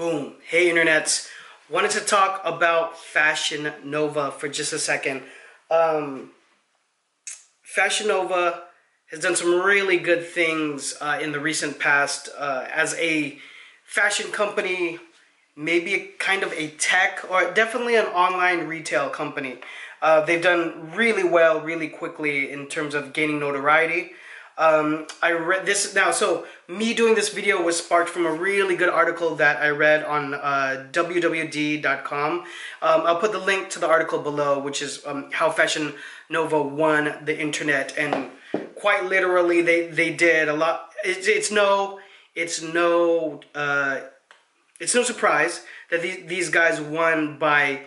Boom. Hey, internets. Wanted to talk about Fashion Nova for just a second. Fashion Nova has done some really good things in the recent past as a fashion company, maybe kind of a tech or definitely an online retail company. They've done really well, really quickly in terms of gaining notoriety. I read this now, so me doing this video was sparked from a really good article that I read on wwd.com. I'll put the link to the article below, which is how Fashion Nova won the internet, and quite literally they did a lot. It's no surprise that these guys won by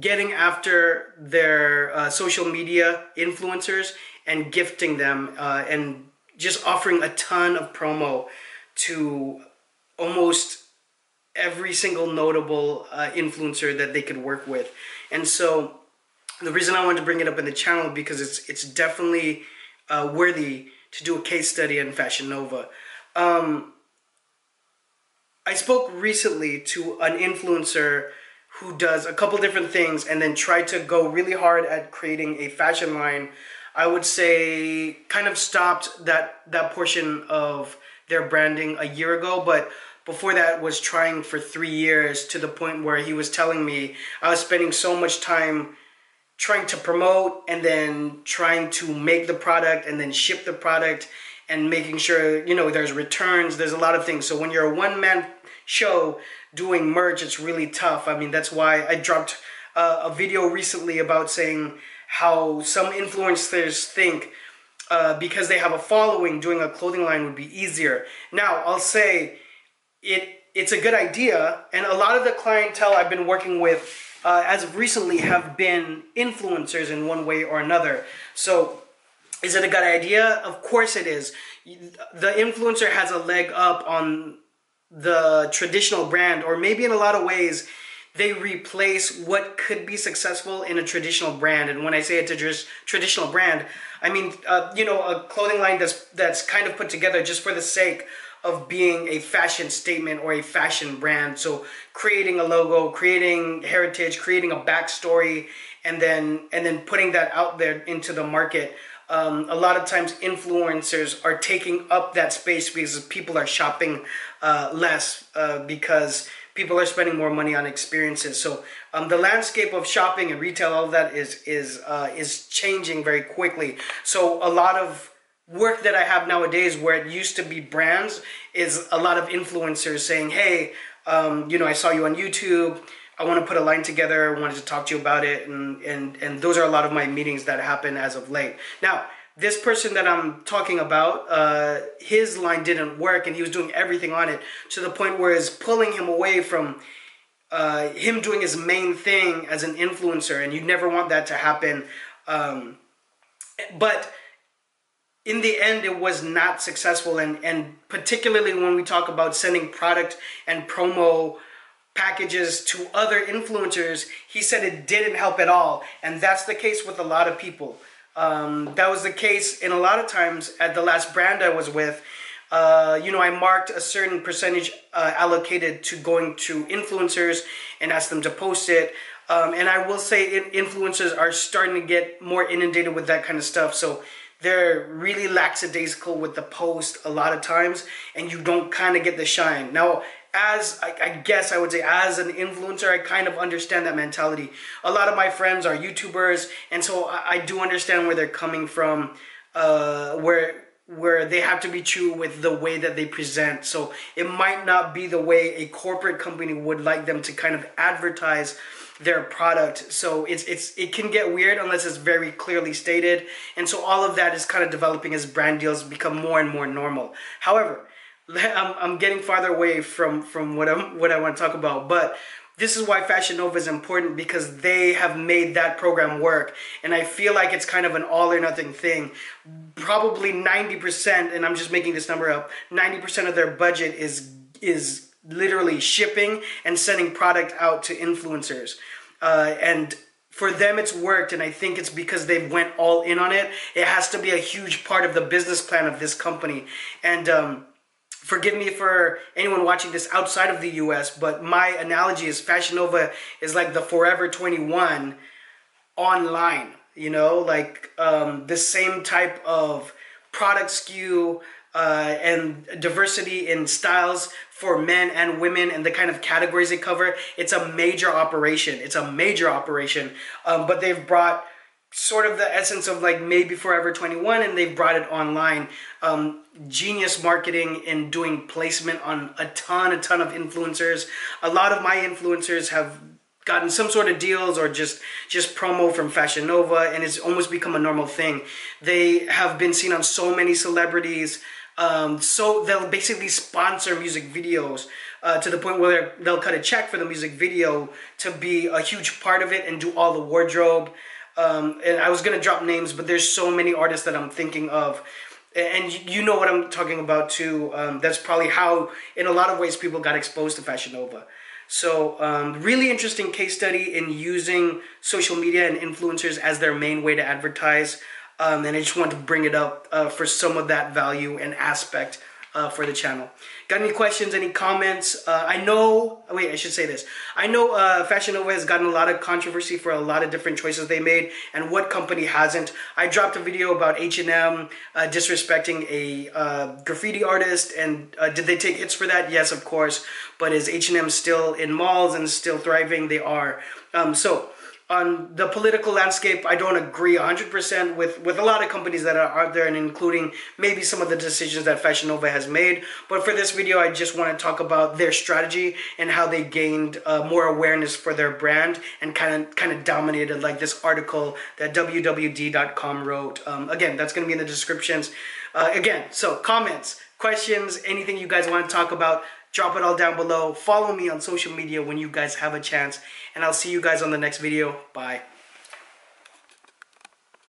getting after their social media influencers and gifting them and just offering a ton of promo to almost every single notable influencer that they could work with. And so the reason I wanted to bring it up in the channel because it's definitely worthy to do a case study on Fashion Nova. I spoke recently to an influencer who does a couple different things and then tried to go really hard at creating a fashion line. I would say kind of stopped that portion of their branding a year ago, but before that was trying for 3 years, to the point where he was telling me I was spending so much time trying to promote and then trying to make the product and then ship the product and making sure, you know, there's returns, there's a lot of things. So when you're a one-man show doing merch, it's really tough. I mean, that's why I dropped a video recently about saying how some influencers think because they have a following, doing a clothing line would be easier. Now, I'll say it's a good idea, and a lot of the clientele I've been working with as of recently have been influencers in one way or another. So is it a good idea? Of course it is. The influencer has a leg up on the traditional brand, or maybe in a lot of ways they replace what could be successful in a traditional brand. And when I say it's a traditional brand, I mean you know, a clothing line that's kind of put together just for the sake of being a fashion statement or a fashion brand. So creating a logo, creating heritage, creating a backstory, and then putting that out there into the market. A lot of times influencers are taking up that space because people are shopping less because people are spending more money on experiences. So the landscape of shopping and retail, all of that is changing very quickly. So a lot of work that I have nowadays, where it used to be brands, is a lot of influencers saying, hey, you know, I saw you on YouTube, I want to put a line together, I wanted to talk to you about it, and those are a lot of my meetings that happen as of late. Now, this person that I'm talking about, his line didn't work, and he was doing everything on it to the point where it's pulling him away from him doing his main thing as an influencer, and you never want that to happen. But in the end, it was not successful, and particularly when we talk about sending product and promo packages to other influencers, he said it didn't help at all, and that's the case with a lot of people. That was the case in a lot of times at the last brand I was with. You know, I marked a certain percentage allocated to going to influencers and asked them to post it. And I will say influencers are starting to get more inundated with that kind of stuff. So they're really lackadaisical with the post a lot of times, and you don't kind of get the shine. Now, as I guess I would say, as an influencer, I kind of understand that mentality. A lot of my friends are YouTubers, and so I do understand where they're coming from, where they have to be true with the way that they present. So it might not be the way a corporate company would like them to kind of advertise their product. So it can get weird unless it's very clearly stated. And so all of that is kind of developing as brand deals become more and more normal. However, I'm getting farther away from what I want to talk about, but this is why Fashion Nova is important, because they have made that program work, and I feel like it's kind of an all or nothing thing. Probably 90%, and I'm just making this number up, 90% of their budget is literally shipping and sending product out to influencers, and for them it's worked, and I think it's because they went all in on it. It has to be a huge part of the business plan of this company, and forgive me for anyone watching this outside of the US, but my analogy is Fashion Nova is like the Forever 21 online, you know, like the same type of product SKU and diversity in styles for men and women and the kind of categories they cover. It's a major operation. It's a major operation. But they've brought sort of the essence of like maybe Forever 21, and they've brought it online. Genius marketing in doing placement on a ton of influencers. A lot of my influencers have gotten some sort of deals or just promo from Fashion Nova, and it's almost become a normal thing. They have been seen on so many celebrities. So they'll basically sponsor music videos to the point where they'll cut a check for the music video to be a huge part of it and do all the wardrobe. And I was going to drop names, but there's so many artists that I'm thinking of. And you know what I'm talking about too. That's probably how, in a lot of ways, people got exposed to Fashion Nova. So really interesting case study in using social media and influencers as their main way to advertise. And I just want to bring it up for some of that value and aspect for the channel. Got any questions, any comments? I know Fashion Nova has gotten a lot of controversy for a lot of different choices they made, and what company hasn't? I dropped a video about H&M disrespecting a graffiti artist, and did they take hits for that? Yes, of course. But is H&M still in malls and still thriving? They are. So on the political landscape, I don't agree 100% with a lot of companies that are out there, and including maybe some of the decisions that Fashion Nova has made. But for this video, I just want to talk about their strategy and how they gained more awareness for their brand and kind of dominated, like this article that wwd.com wrote. Again, that's going to be in the descriptions. Again, so comments, questions, anything you guys want to talk about, drop it all down below. Follow me on social media when you guys have a chance. And I'll see you guys on the next video. Bye.